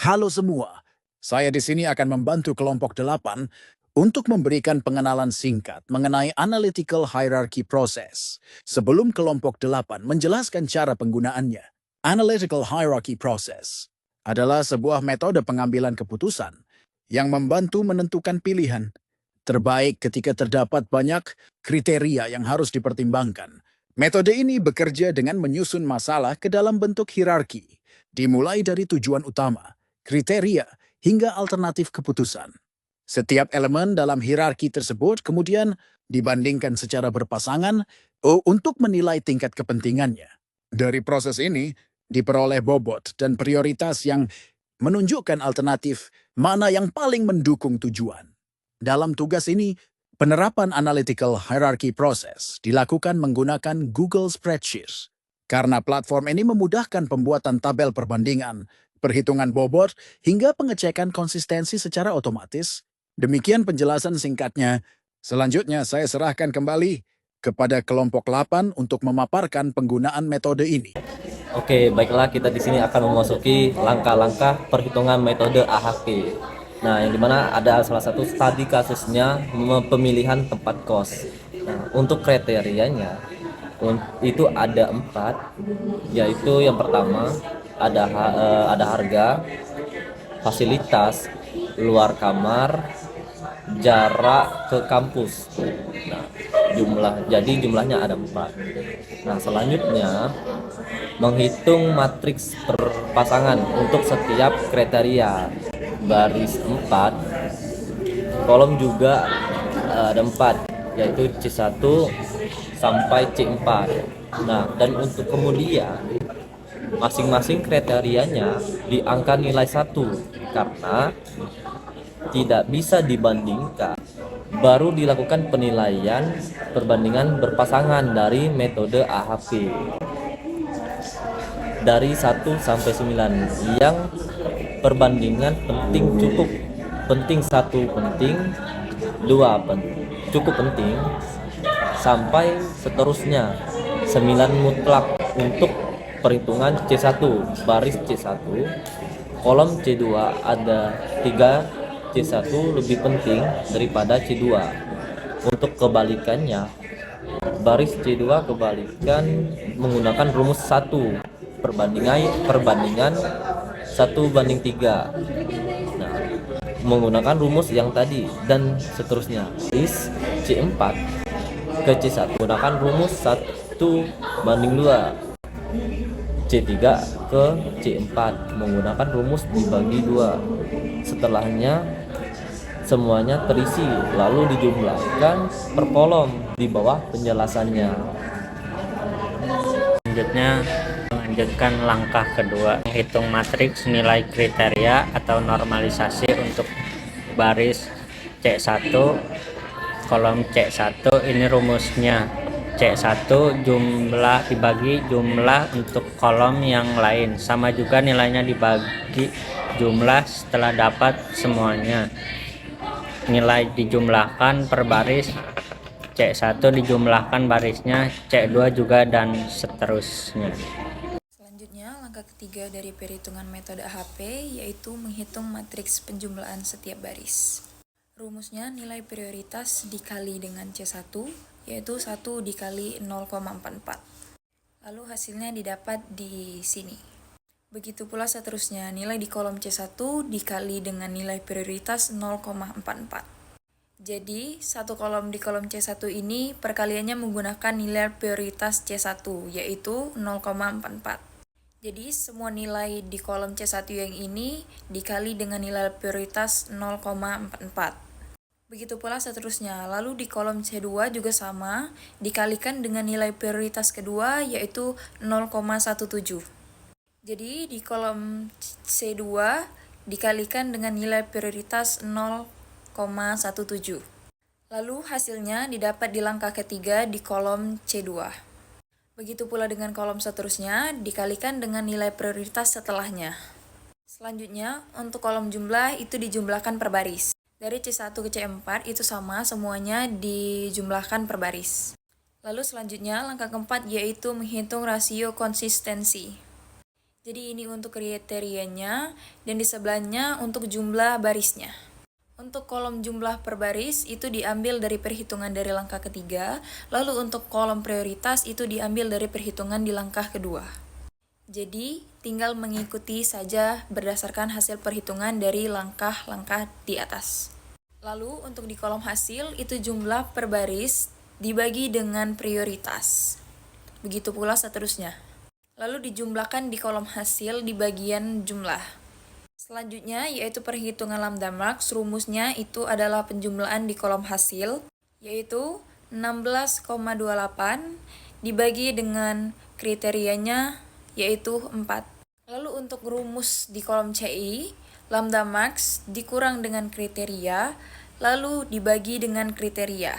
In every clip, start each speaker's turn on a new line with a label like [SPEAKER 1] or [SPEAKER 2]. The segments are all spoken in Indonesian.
[SPEAKER 1] Halo semua, saya di sini akan membantu kelompok 8 untuk memberikan pengenalan singkat mengenai Analytical Hierarchy Process. Sebelum kelompok 8 menjelaskan cara penggunaannya, Analytical Hierarchy Process adalah sebuah metode pengambilan keputusan yang membantu menentukan pilihan terbaik ketika terdapat banyak kriteria yang harus dipertimbangkan. Metode ini bekerja dengan menyusun masalah ke dalam bentuk hierarki, dimulai dari tujuan utama, kriteria, hingga alternatif keputusan. Setiap elemen dalam hierarki tersebut kemudian dibandingkan secara berpasangan untuk menilai tingkat kepentingannya. Dari proses ini, diperoleh bobot dan prioritas yang menunjukkan alternatif mana yang paling mendukung tujuan. Dalam tugas ini, penerapan Analytical Hierarchy Process dilakukan menggunakan Google Spreadsheet. Karena platform ini memudahkan pembuatan tabel perbandingan, perhitungan bobot, hingga pengecekan konsistensi secara otomatis. Demikian penjelasan singkatnya. Selanjutnya saya serahkan kembali kepada kelompok 8 untuk memaparkan penggunaan metode ini.
[SPEAKER 2] Oke, baiklah, kita di sini akan memasuki langkah-langkah perhitungan metode AHP. Nah, yang dimana ada salah satu studi kasusnya pemilihan tempat kos. Nah, untuk kriterianya itu ada 4, yaitu yang pertama ada harga, fasilitas, luar kamar, jarak ke kampus. Nah, jumlahnya ada 4. Nah, selanjutnya menghitung matriks perpasangan untuk setiap kriteria. Baris 4, kolom juga ada 4, yaitu C1 sampai C4. Nah, dan untuk kemudian masing-masing kriterianya di angka nilai 1 karena tidak bisa dibandingkan. Baru dilakukan penilaian perbandingan berpasangan dari metode AHP. Dari 1 sampai 9 yang perbandingan penting cukup penting, 1 penting, 2 cukup penting, sampai seterusnya 9 mutlak untuk perhitungan C1. Baris C1, kolom C2 ada 3, C1 lebih penting daripada C2. Untuk kebalikannya, baris C2 kebalikan menggunakan rumus 1, perbandingan 1:3. Nah, menggunakan rumus yang tadi dan seterusnya. Baris C4 ke C1 menggunakan rumus 1:2. C3 ke C4 menggunakan rumus dibagi 2. Setelahnya semuanya terisi lalu dijumlahkan per kolom di bawah penjelasannya.
[SPEAKER 3] Selanjutnya melanjutkan langkah kedua, menghitung matriks nilai kriteria atau normalisasi untuk baris C1, kolom C1. Ini rumusnya: C1 jumlah dibagi jumlah untuk kolom yang lain, sama juga nilainya dibagi jumlah setelah dapat semuanya. Nilai dijumlahkan per baris, C1 dijumlahkan barisnya, C2 juga, dan seterusnya.
[SPEAKER 4] Selanjutnya, langkah ketiga dari perhitungan metode AHP yaitu menghitung matriks penjumlahan setiap baris. Rumusnya nilai prioritas dikali dengan C1, yaitu 1 dikali 0,44. Lalu hasilnya didapat di sini. Begitu pula seterusnya, nilai di kolom C1 dikali dengan nilai prioritas 0,44. Jadi, satu kolom di kolom C1 ini perkaliannya menggunakan nilai prioritas C1, yaitu 0,44. Jadi, semua nilai di kolom C1 yang ini dikali dengan nilai prioritas 0,44. Begitu pula seterusnya. Lalu di kolom C2 juga sama, dikalikan dengan nilai prioritas kedua, yaitu 0,17. Jadi, di kolom C2 dikalikan dengan nilai prioritas 0,17. Lalu hasilnya didapat di langkah ketiga di kolom C2. Begitu pula dengan kolom seterusnya, dikalikan dengan nilai prioritas setelahnya. Selanjutnya, untuk kolom jumlah itu dijumlahkan per baris. Dari C1 ke C4 itu sama, semuanya dijumlahkan per baris. Lalu selanjutnya, langkah keempat yaitu menghitung rasio konsistensi. Jadi ini untuk kriterianya, dan di sebelahnya untuk jumlah barisnya. Untuk kolom jumlah per baris itu diambil dari perhitungan dari langkah ketiga, lalu untuk kolom prioritas itu diambil dari perhitungan di langkah kedua. Jadi, tinggal mengikuti saja berdasarkan hasil perhitungan dari langkah-langkah di atas. Lalu, untuk di kolom hasil itu jumlah per baris dibagi dengan prioritas. Begitu pula seterusnya. Lalu dijumlahkan di kolom hasil di bagian jumlah. Selanjutnya yaitu perhitungan lambda max, rumusnya itu adalah penjumlahan di kolom hasil, yaitu 16,28 dibagi dengan kriterianya yaitu 4. Lalu untuk rumus di kolom CI, lambda max dikurang dengan kriteria, lalu dibagi dengan kriteria.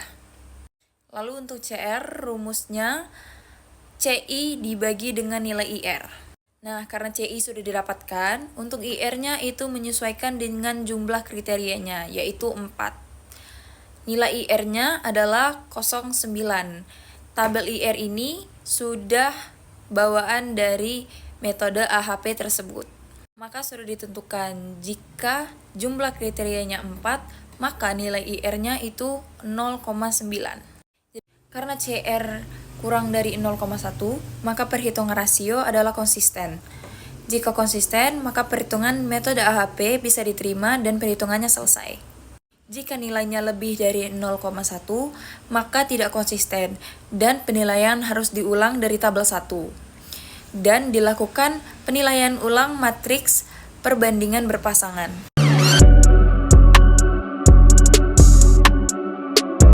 [SPEAKER 4] Lalu untuk CR, rumusnya CI dibagi dengan nilai IR. Nah, karena CI sudah didapatkan, untuk IR-nya itu menyesuaikan dengan jumlah kriterianya, yaitu 4. Nilai IR-nya adalah 0,9. Tabel IR ini sudah bawaan dari metode AHP tersebut. Maka sudah ditentukan jika jumlah kriterianya 4, maka nilai IR-nya itu 0,9. Karena CR kurang dari 0,1, maka perhitungan rasio adalah konsisten. Jika konsisten, maka perhitungan metode AHP bisa diterima dan perhitungannya selesai. Jika nilainya lebih dari 0,1, maka tidak konsisten dan penilaian harus diulang dari tabel 1. Dan dilakukan penilaian ulang matriks perbandingan berpasangan.